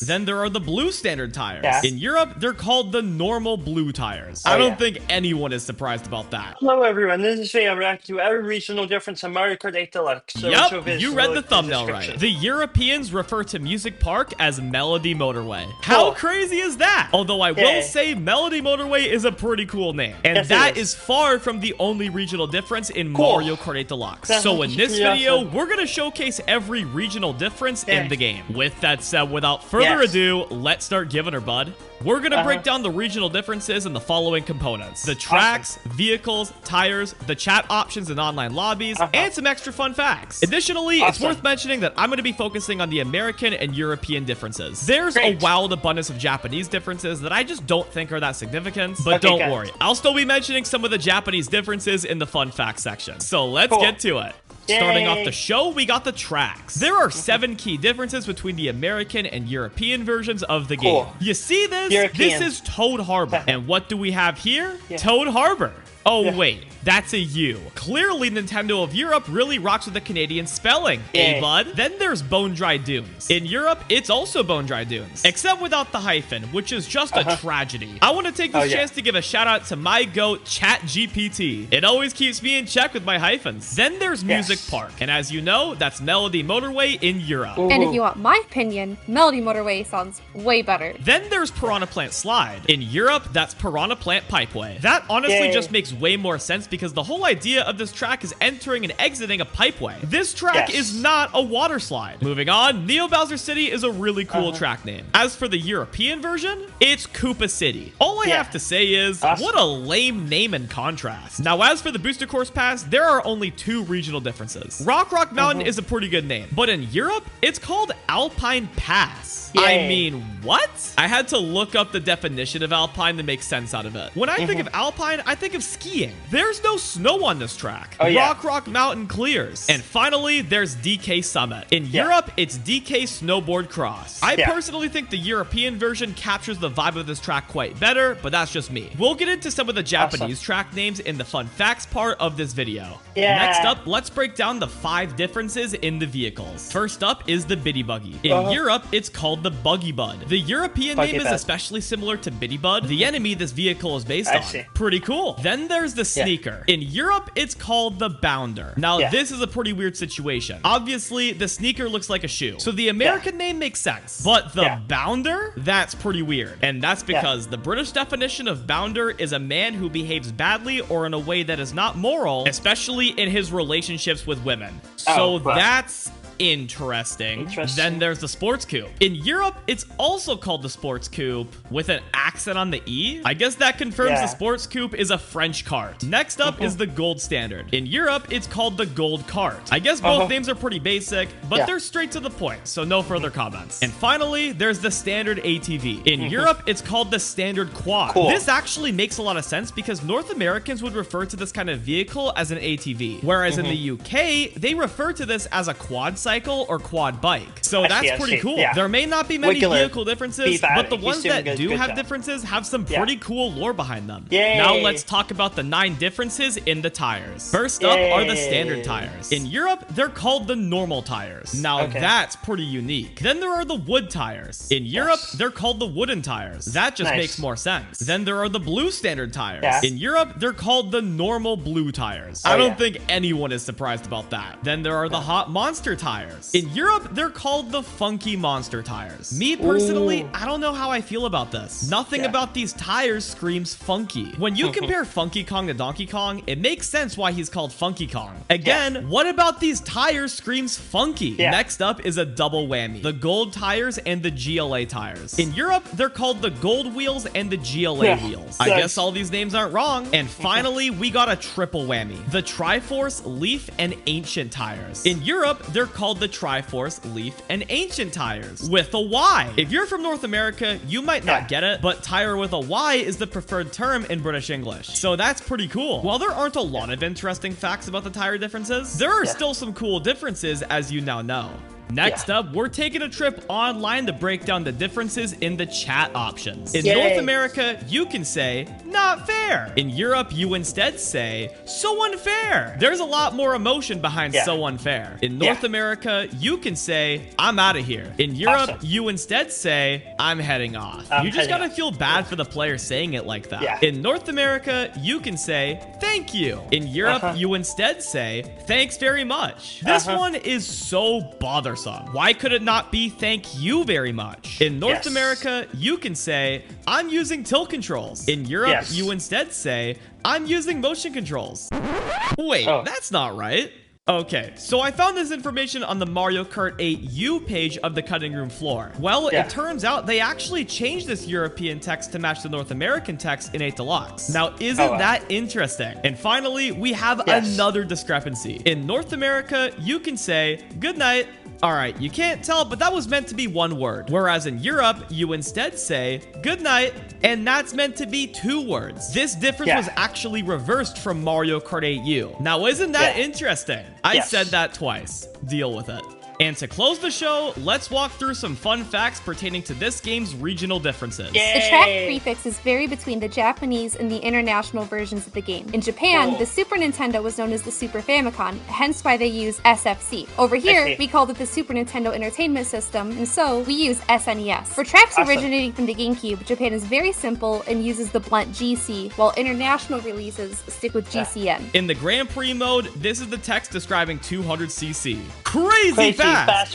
Then there are the blue standard tires. Yeah. In Europe, they're called the normal blue tires. Oh, I don't yeah. think anyone is surprised about that. Hello everyone, this is Faye. I'm reacting to every regional difference in Mario Kart 8 Deluxe. So Yep, you read the thumbnail right. The Europeans refer to Music Park as Melody Motorway. How crazy is that? Although I will say Melody Motorway is a pretty cool name. And that is far from the only regional difference in Mario Kart 8 Deluxe. So in this video, we're going to showcase every regional difference in the game. With that said, without further ado, let's start giving her, bud. We're going to break down the regional differences in the following components: the tracks, vehicles, tires, the chat options in online lobbies, and some extra fun facts. Additionally, it's worth mentioning that I'm going to be focusing on the American and European differences. There's a wild abundance of Japanese differences that I just don't think are that significant, but don't worry. I'll still be mentioning some of the Japanese differences in the fun facts section. So let's get to it. Starting off the show, we got the tracks. There are 7 key differences between the American and European versions of the game. You see this? This is Toad Harbor. And what do we have here? Toad Harbor. Oh, wait. That's a U. Clearly, Nintendo of Europe really rocks with the Canadian spelling. Bud? Then there's Bone Dry Dunes. In Europe, it's also Bone Dry Dunes, except without the hyphen, which is just a tragedy. I want to take this chance to give a shout out to my goat, ChatGPT. It always keeps me in check with my hyphens. Then there's Music Park. And as you know, that's Melody Motorway in Europe. And if you want my opinion, Melody Motorway sounds way better. Then there's Piranha Plant Slide. In Europe, that's Piranha Plant Pipeway. That honestly just makes way more sense because the whole idea of this track is entering and exiting a pipeway. This track is not a water slide. Moving on, Neo Bowser City is a really cool track name. As for the European version, it's Koopa City. All I have to say is, what a lame name and contrast. Now, as for the Booster Course Pass, there are only 2 regional differences. Rock Mountain is a pretty good name, but in Europe, it's called Alpine Pass. I mean, what? I had to look up the definition of Alpine to make sense out of it. When I think of Alpine, I think of skiing. There's no snow on this track. Rock Mountain clears. And finally, there's DK Summit. In Europe, it's DK Snowboard Cross. I personally think the European version captures the vibe of this track quite better, but that's just me. We'll get into some of the Japanese track names in the fun facts part of this video. Next up, let's break down the 5 differences in the vehicles. First up is the Biddy Buggy. In Europe, it's called the Buggy Bud. The European name is especially similar to Biddy Bud, the enemy this vehicle is based on. Pretty cool. Then there's the Sneaker. In Europe, it's called the Bounder. Now, this is a pretty weird situation. Obviously, the Sneaker looks like a shoe, so the American name makes sense. But the Bounder? That's pretty weird. And that's because the British definition of Bounder is a man who behaves badly or in a way that is not moral, especially in his relationships with women. So that's interesting. Then there's the Sports Coupe. In Europe, it's also called the Sports Coupe with an accent on the E. I guess that confirms the Sports Coupe is a French cart. Next up is the Gold Standard. In Europe, it's called the Gold Cart. I guess both names are pretty basic, but they're straight to the point, so no further comments. And finally, there's the Standard ATV. In Europe, it's called the Standard Quad. This actually makes a lot of sense because North Americans would refer to this kind of vehicle as an ATV, whereas in the UK, they refer to this as a quad cycle or quad bike. So that's pretty cool. There may not be many vehicle differences, but the ones that do have differences have some pretty cool lore behind them. Now let's talk about the 9 differences in the tires. First up are the standard tires. In Europe, they're called the normal tires. Now that's pretty unique. Then there are the wood tires. In Europe, they're called the wooden tires. That just makes more sense. Then there are the blue standard tires. In Europe, they're called the normal blue tires. I don't think anyone is surprised about that. Then there are the hot monster tires. In Europe, they're called the Funky Monster tires. Me personally, I don't know how I feel about this. Nothing about these tires screams funky. When you compare Funky Kong to Donkey Kong, it makes sense why he's called Funky Kong. Again, what about these tires screams funky? Next up is a double whammy. The gold tires and the GLA tires. In Europe, they're called the gold wheels and the GLA wheels. I guess all these names aren't wrong. And finally, we got a triple whammy. The Triforce, Leaf, and Ancient tires. In Europe, they're called the Triforce, Leaf, and Ancient tires with a Y. If you're from North America, you might not get it, but tire with a Y is the preferred term in British English. So that's pretty cool. While there aren't a lot of interesting facts about the tire differences, there are still some cool differences as you now know. Next up, we're taking a trip online to break down the differences in the chat options. In Yay. North America, you can say, not fair. In Europe, you instead say, so unfair. There's a lot more emotion behind so unfair. In North America, you can say, I'm out of here. In Europe, you instead say, I'm heading off. You just gotta feel bad for the player saying it like that. In North America, you can say, thank you. In Europe, you instead say, thanks very much. This one is so bothersome. Why could it not be thank you very much? In North America, you can say, I'm using tilt controls. In Europe, you instead say, I'm using motion controls. Wait, that's not right. Okay, so I found this information on the Mario Kart 8 U page of the cutting room floor. Well, it turns out they actually changed this European text to match the North American text in 8 Deluxe. Now, isn't that interesting? And finally, we have another discrepancy. In North America, you can say, good night. All right, you can't tell, but that was meant to be one word. Whereas in Europe, you instead say, good night, and that's meant to be 2 words. This difference was actually reversed from Mario Kart 8 U. Now, isn't that interesting? I said that twice. Deal with it. And to close the show, let's walk through some fun facts pertaining to this game's regional differences. The track prefixes vary between the Japanese and the international versions of the game. In Japan, the Super Nintendo was known as the Super Famicom, hence why they use SFC. Over here, we called it the Super Nintendo Entertainment System, and so we use SNES. For tracks originating from the GameCube, Japan is very simple and uses the blunt GC, while international releases stick with GCN. In the Grand Prix mode, this is the text describing 200cc. Crazy fast!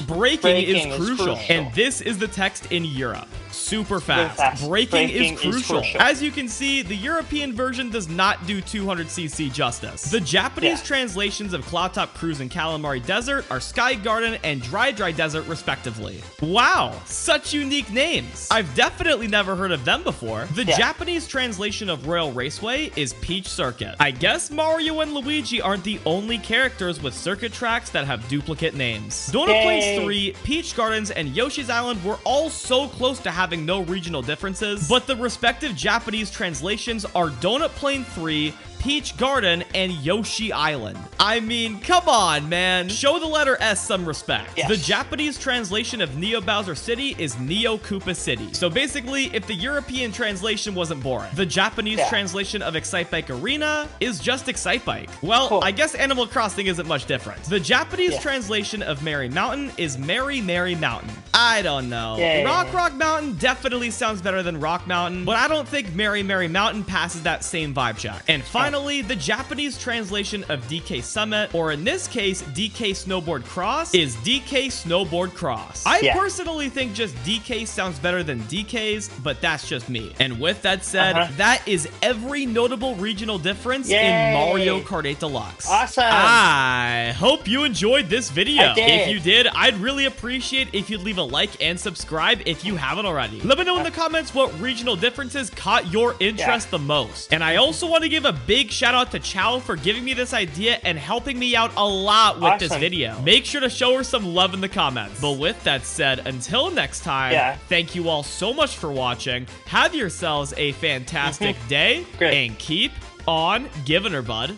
Braking is crucial. And this is the text in Europe. Super fast. Braking is crucial. As you can see, the European version does not do 200cc justice. The Japanese translations of Cloud Top Cruise and Calamari Desert are Sky Garden and Dry Desert, respectively. Wow, such unique names. I've definitely never heard of them before. The Japanese translation of Royal Raceway is Peach Circuit. I guess Mario and Luigi aren't the only characters with circuit tracks that have duplicate names. Donut Plains 3, Peach Gardens, and Yoshi's Island were all so close to having no regional differences, but the respective Japanese translations are Donut Plain 3, Peach Garden, and Yoshi Island. I mean, come on, man. Show the letter S some respect. The Japanese translation of Neo Bowser City is Neo Koopa City. So basically, if the European translation wasn't boring, the Japanese translation of Excitebike Arena is just Excitebike. Well, I guess Animal Crossing isn't much different. The Japanese translation of Merry Mountain is Merry Merry Mountain. I don't know. Rock Mountain definitely sounds better than Rock Mountain, but I don't think Merry Merry Mountain passes that same vibe check. And finally, the Japanese translation of DK Summit, or in this case, DK Snowboard Cross, is DK Snowboard Cross. I personally think just DK sounds better than DK's, but that's just me. And with that said, that is every notable regional difference in Mario Kart 8 Deluxe. Awesome. I hope you enjoyed this video. If you did, I'd really appreciate if you'd leave a like and subscribe if you haven't already. Let me know in the comments what regional differences caught your interest the most. And I also want to give a big shout out to Chow for giving me this idea and helping me out a lot with this video. Make sure to show her some love in the comments. But with that said, until next time, thank you all so much for watching. Have yourselves a fantastic day and keep on giving her, bud.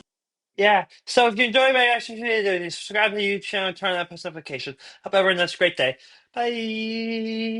So if you enjoy my action video, subscribe to the YouTube channel and turn on that post notification. Hope everyone has a great day. Bye.